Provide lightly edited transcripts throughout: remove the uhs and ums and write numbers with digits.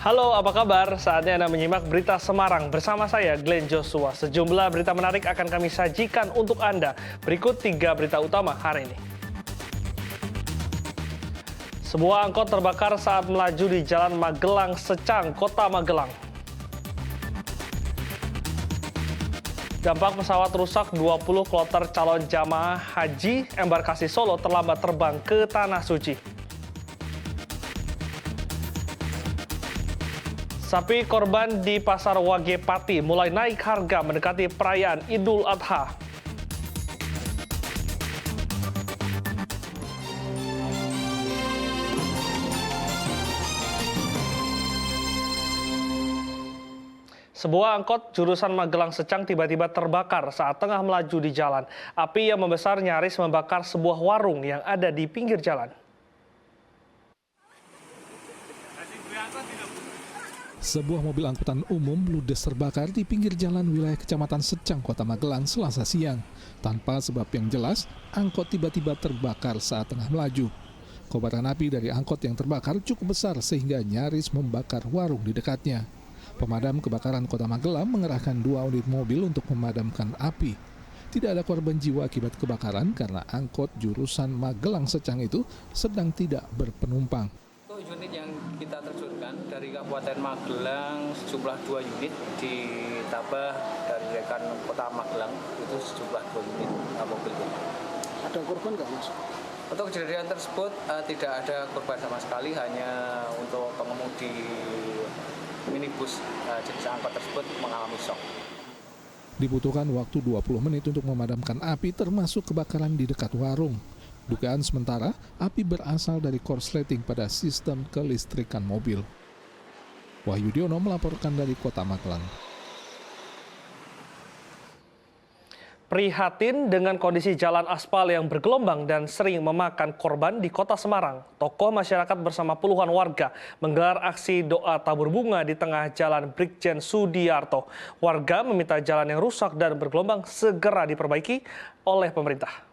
Halo, apa kabar? Saatnya Anda menyimak berita Semarang bersama saya, Glenn Joshua. Sejumlah berita menarik akan kami sajikan untuk Anda. Berikut 3 berita utama hari ini. Sebuah angkot terbakar saat melaju di Jalan Magelang Secang, Kota Magelang. Dampak pesawat rusak, 20 kloter calon jamaah haji embarkasi Solo terlambat terbang ke Tanah Suci. Sapi korban di Pasar Wage Pati mulai naik harga mendekati perayaan Idul Adha. Sebuah angkot jurusan Magelang Secang tiba-tiba terbakar saat tengah melaju di jalan. Api yang membesar nyaris membakar sebuah warung yang ada di pinggir jalan. Sebuah mobil angkutan umum ludes terbakar di pinggir jalan wilayah Kecamatan Secang, Kota Magelang, Selasa siang. Tanpa sebab yang jelas, angkot tiba-tiba terbakar saat tengah melaju. Kobaran api dari angkot yang terbakar cukup besar sehingga nyaris membakar warung di dekatnya. Pemadam kebakaran Kota Magelang mengerahkan 2 unit mobil untuk memadamkan api. Tidak ada korban jiwa akibat kebakaran karena angkot jurusan Magelang Secang itu sedang tidak berpenumpang. Unit yang kita terjunkan dari Kabupaten Magelang sejumlah 2 unit ditambah dari rekan Kota Magelang itu sejumlah 2 unit mobil. Ada korban nggak, Mas? Untuk kejadian tersebut tidak ada korban sama sekali, hanya untuk pengemudi minibus jenis angkot tersebut mengalami shock. Dibutuhkan waktu 20 menit untuk memadamkan api termasuk kebakaran di dekat warung. Dugaan sementara, api berasal dari korsleting pada sistem kelistrikan mobil. Wahyu Diono melaporkan dari Kota Magelang. Prihatin dengan kondisi jalan aspal yang bergelombang dan sering memakan korban di Kota Semarang, tokoh masyarakat bersama puluhan warga menggelar aksi doa tabur bunga di tengah Jalan Brigjen Sudiarto. Warga meminta jalan yang rusak dan bergelombang segera diperbaiki oleh pemerintah.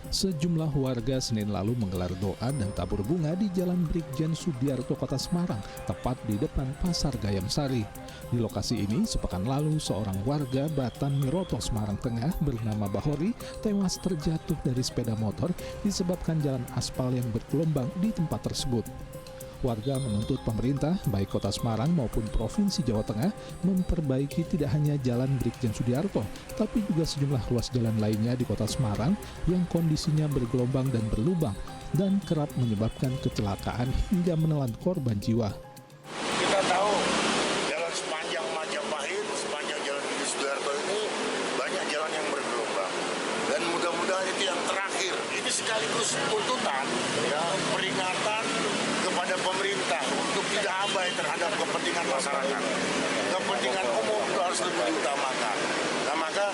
Sejumlah warga Senin lalu menggelar doa dan tabur bunga di Jalan Brigjen Sudiarto, Kota Semarang, tepat di depan Pasar Gayam Sari. Di lokasi ini, sepekan lalu seorang warga Batan Miroto, Semarang Tengah bernama Bahori tewas terjatuh dari sepeda motor disebabkan jalan aspal yang bergelombang di tempat tersebut. Warga menuntut pemerintah, baik Kota Semarang maupun Provinsi Jawa Tengah, memperbaiki tidak hanya Jalan Brigjen Sudiarto, tapi juga sejumlah ruas jalan lainnya di Kota Semarang yang kondisinya bergelombang dan berlubang dan kerap menyebabkan kecelakaan hingga menelan korban jiwa. Kita tahu jalan sepanjang Majapahit, sepanjang Jalan Brigjen Sudiarto ini banyak jalan yang bergelombang. Dan mudah-mudahan itu yang terakhir. Ini sekaligus tuntutan, ya, peringatan kepada pemerintah untuk tidak abai terhadap kepentingan masyarakat. Kepentingan umum itu harus lebih diutamakan. Nah, maka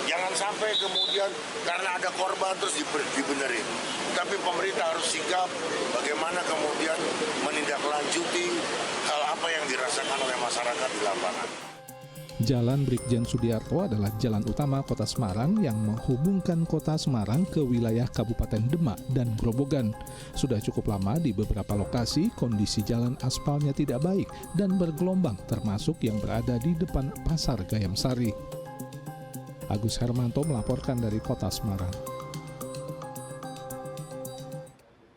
jangan sampai kemudian karena ada korban terus dibenerin. Tapi pemerintah harus sigap bagaimana kemudian menindaklanjuti hal apa yang dirasakan oleh masyarakat di lapangan. Jalan Brigjen Sudiarto adalah jalan utama Kota Semarang yang menghubungkan Kota Semarang ke wilayah Kabupaten Demak dan Grobogan. Sudah cukup lama di beberapa lokasi kondisi jalan aspalnya tidak baik dan bergelombang, termasuk yang berada di depan Pasar Gayam Sari. Agus Hermanto melaporkan dari Kota Semarang.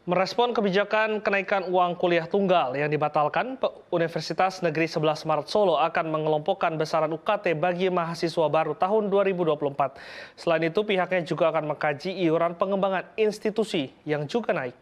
Merespon kebijakan kenaikan uang kuliah tunggal yang dibatalkan, Universitas Negeri 11 Maret Solo akan mengelompokkan besaran UKT bagi mahasiswa baru tahun 2024. Selain itu, pihaknya juga akan mengkaji iuran pengembangan institusi yang juga naik.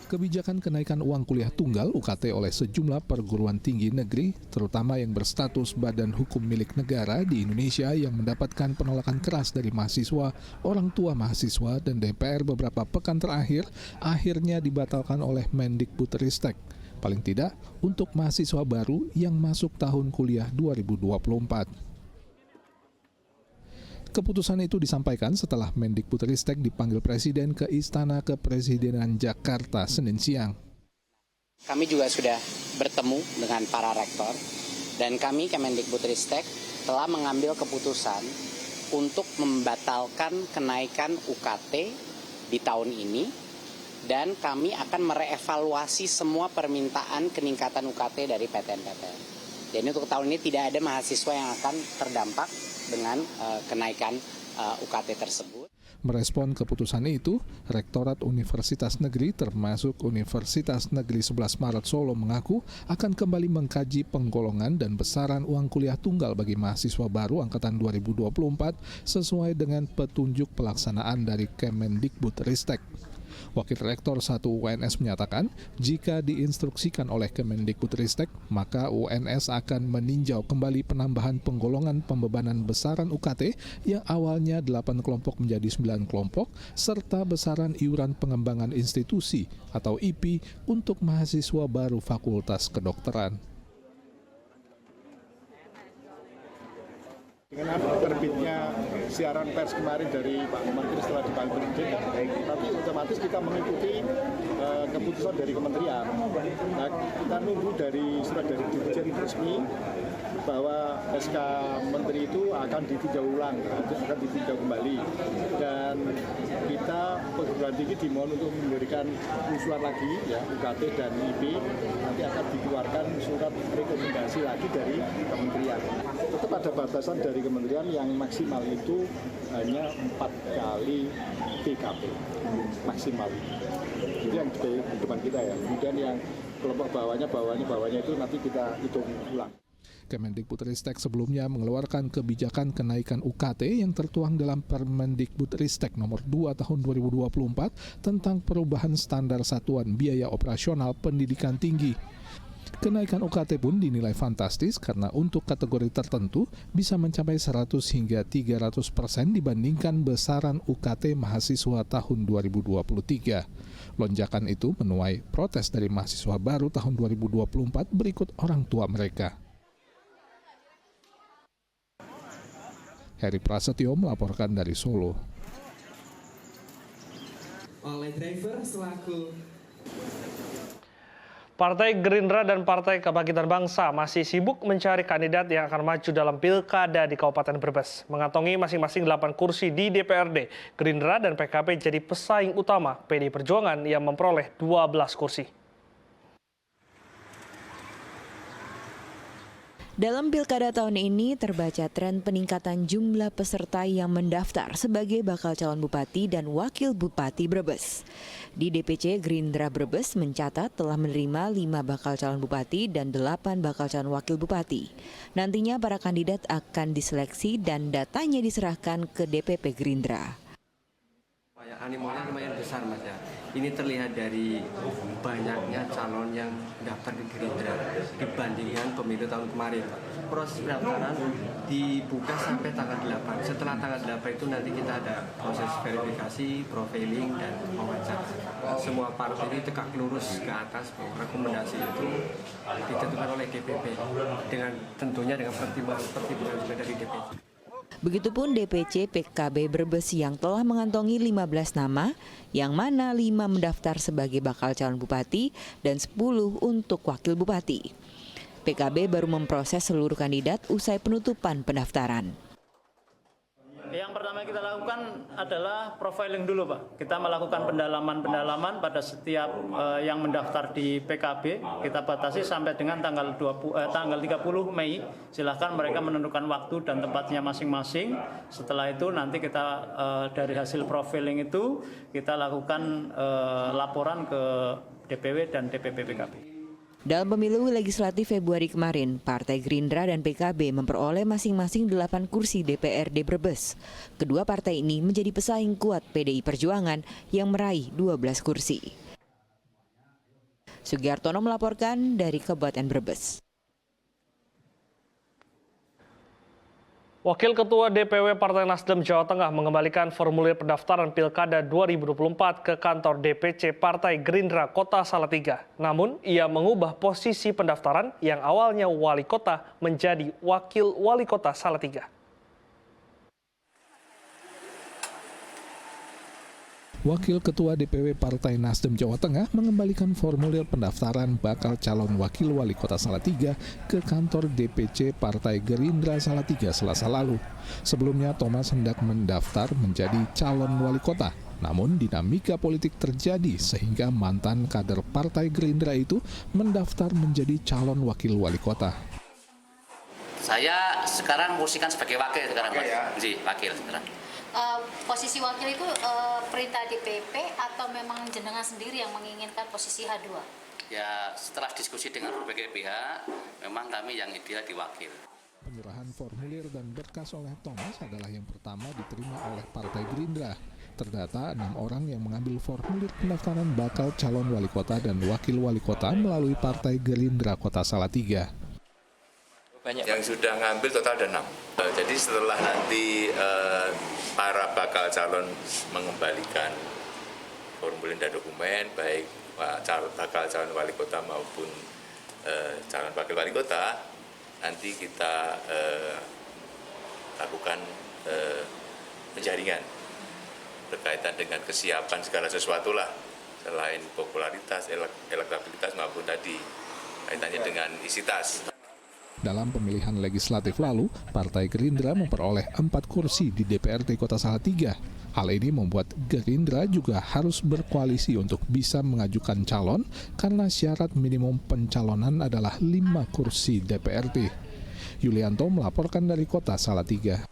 Kebijakan kenaikan uang kuliah tunggal UKT oleh sejumlah perguruan tinggi negeri, terutama yang berstatus badan hukum milik negara di Indonesia yang mendapatkan penolakan keras dari mahasiswa, orang tua mahasiswa, dan DPR beberapa pekan terakhir, akhirnya dibatalkan oleh Mendikbudristek. Paling tidak untuk mahasiswa baru yang masuk tahun kuliah 2024. Keputusan itu disampaikan setelah Mendikbudristek dipanggil Presiden ke Istana Kepresidenan Jakarta Senin siang. Kami juga sudah bertemu dengan para rektor dan kami Kemendikbudristek telah mengambil keputusan untuk membatalkan kenaikan UKT di tahun ini, dan kami akan merevaluasi semua permintaan peningkatan UKT dari PTN-PTN. Jadi untuk tahun ini tidak ada mahasiswa yang akan terdampak dengan kenaikan UKT tersebut. Merespon keputusan itu, Rektorat Universitas Negeri termasuk Universitas Negeri 11 Maret Solo mengaku akan kembali mengkaji penggolongan dan besaran uang kuliah tunggal bagi mahasiswa baru angkatan 2024 sesuai dengan petunjuk pelaksanaan dari Kemendikbudristek. Wakil Rektor 1 UNS menyatakan, jika diinstruksikan oleh Kemendikbudristek, maka UNS akan meninjau kembali penambahan penggolongan pembebanan besaran UKT yang awalnya 8 kelompok menjadi 9 kelompok, serta besaran iuran pengembangan institusi atau IP untuk mahasiswa baru Fakultas Kedokteran. Dengan terbitnya siaran pers kemarin dari Pak Menteri setelah dipanggil presiden, tapi otomatis kita mengikuti keputusan dari kementerian. Nah, kita nunggu dari surat dari Dirjen resmi bahwa SK Menteri itu akan ditinjau ulang, akan ditinjau kembali. Dan kita perguruan tinggi dimohon untuk memberikan usulan lagi, ya UKT dan IP, nanti akan dikeluarkan surat rekomendasi lagi dari kementerian. Tetap ada batasan dari kementerian yang maksimal itu hanya 4 kali PKP maksimal. Itu yang di depan kita ya. Kemudian yang kelompok bawahnya itu nanti kita hitung ulang. Kemendikbudristek sebelumnya mengeluarkan kebijakan kenaikan UKT yang tertuang dalam Permendikbudristek nomor 2 tahun 2024 tentang perubahan standar satuan biaya operasional pendidikan tinggi. Kenaikan UKT pun dinilai fantastis karena untuk kategori tertentu bisa mencapai 100 hingga 300% dibandingkan besaran UKT mahasiswa tahun 2023. Lonjakan itu menuai protes dari mahasiswa baru tahun 2024 berikut orang tua mereka. Heri Prasetyo melaporkan dari Solo. Oleh driver selaku Partai Gerindra dan Partai Kebangkitan Bangsa masih sibuk mencari kandidat yang akan maju dalam pilkada di Kabupaten Brebes. Mengantongi masing-masing 8 kursi di DPRD, Gerindra dan PKB jadi pesaing utama PDI Perjuangan yang memperoleh 12 kursi. Dalam pilkada tahun ini terbaca tren peningkatan jumlah peserta yang mendaftar sebagai bakal calon bupati dan wakil bupati Brebes. Di DPC, Gerindra Brebes mencatat telah menerima 5 bakal calon bupati dan 8 bakal calon wakil bupati. Nantinya para kandidat akan diseleksi dan datanya diserahkan ke DPP Gerindra. Animonya lumayan besar, Mas ya. Ini terlihat dari banyaknya calon yang daftar di Gerindra dibandingkan pemilu tahun kemarin. Proses pendaftaran dibuka sampai tanggal 8. Setelah tanggal 8 itu nanti kita ada proses verifikasi, profiling, dan wawancara. Semua partai ini tegak lurus ke atas bahwa rekomendasi itu ditentukan oleh DPP dengan tentunya dengan pertimbangan juga dari DPC. Begitupun DPC PKB Brebes yang telah mengantongi 15 nama, yang mana 5 mendaftar sebagai bakal calon bupati dan 10 untuk wakil bupati. PKB baru memproses seluruh kandidat usai penutupan pendaftaran. Yang pertama kita lakukan adalah profiling dulu, Pak. Kita melakukan pendalaman pada setiap yang mendaftar di PKB. Kita batasi sampai dengan tanggal 30 Mei. Silahkan mereka menentukan waktu dan tempatnya masing-masing. Setelah itu nanti kita dari hasil profiling itu kita lakukan laporan ke DPW dan DPP PKB. Dalam pemilu legislatif Februari kemarin, Partai Gerindra dan PKB memperoleh masing-masing 8 kursi DPRD Brebes. Kedua partai ini menjadi pesaing kuat PDI Perjuangan yang meraih 12 kursi. Sugiartono melaporkan dari Kabupaten Brebes. Wakil Ketua DPW Partai Nasdem Jawa Tengah mengembalikan formulir pendaftaran Pilkada 2024 ke kantor DPC Partai Gerindra Kota Salatiga. Namun, ia mengubah posisi pendaftaran yang awalnya wali kota menjadi wakil wali kota Salatiga. Wakil Ketua DPW Partai Nasdem Jawa Tengah mengembalikan formulir pendaftaran bakal calon wakil wali kota Salatiga ke kantor DPC Partai Gerindra Salatiga Selasa lalu. Sebelumnya Thomas hendak mendaftar menjadi calon wali kota. Namun dinamika politik terjadi sehingga mantan kader Partai Gerindra itu mendaftar menjadi calon wakil wali kota. Saya sekarang posisikan sebagai wakil sekarang, Pak. Wakil sekarang. Posisi wakil itu perintah DPP atau memang jenengan sendiri yang menginginkan posisi H2? Ya, setelah diskusi dengan berbagai pihak, memang kami yang ideal diwakil. Penyerahan formulir dan berkas oleh Thomas adalah yang pertama diterima oleh Partai Gerindra. Terdata 6 orang yang mengambil formulir pendaftaran bakal calon wali kota dan wakil wali kota melalui Partai Gerindra Kota Salatiga. Yang sudah ngambil total ada 6. Jadi setelah nanti para bakal calon mengembalikan formulir dan dokumen, baik bakal calon wali kota maupun calon wakil wali kota, nanti kita lakukan penjaringan berkaitan dengan kesiapan segala sesuatu lah, selain popularitas, elektabilitas maupun tadi kaitannya dengan isi tas. Dalam pemilihan legislatif lalu, Partai Gerindra memperoleh 4 kursi di DPRD Kota Salatiga. Hal ini membuat Gerindra juga harus berkoalisi untuk bisa mengajukan calon karena syarat minimum pencalonan adalah 5 kursi DPRD. Yulianto melaporkan dari Kota Salatiga.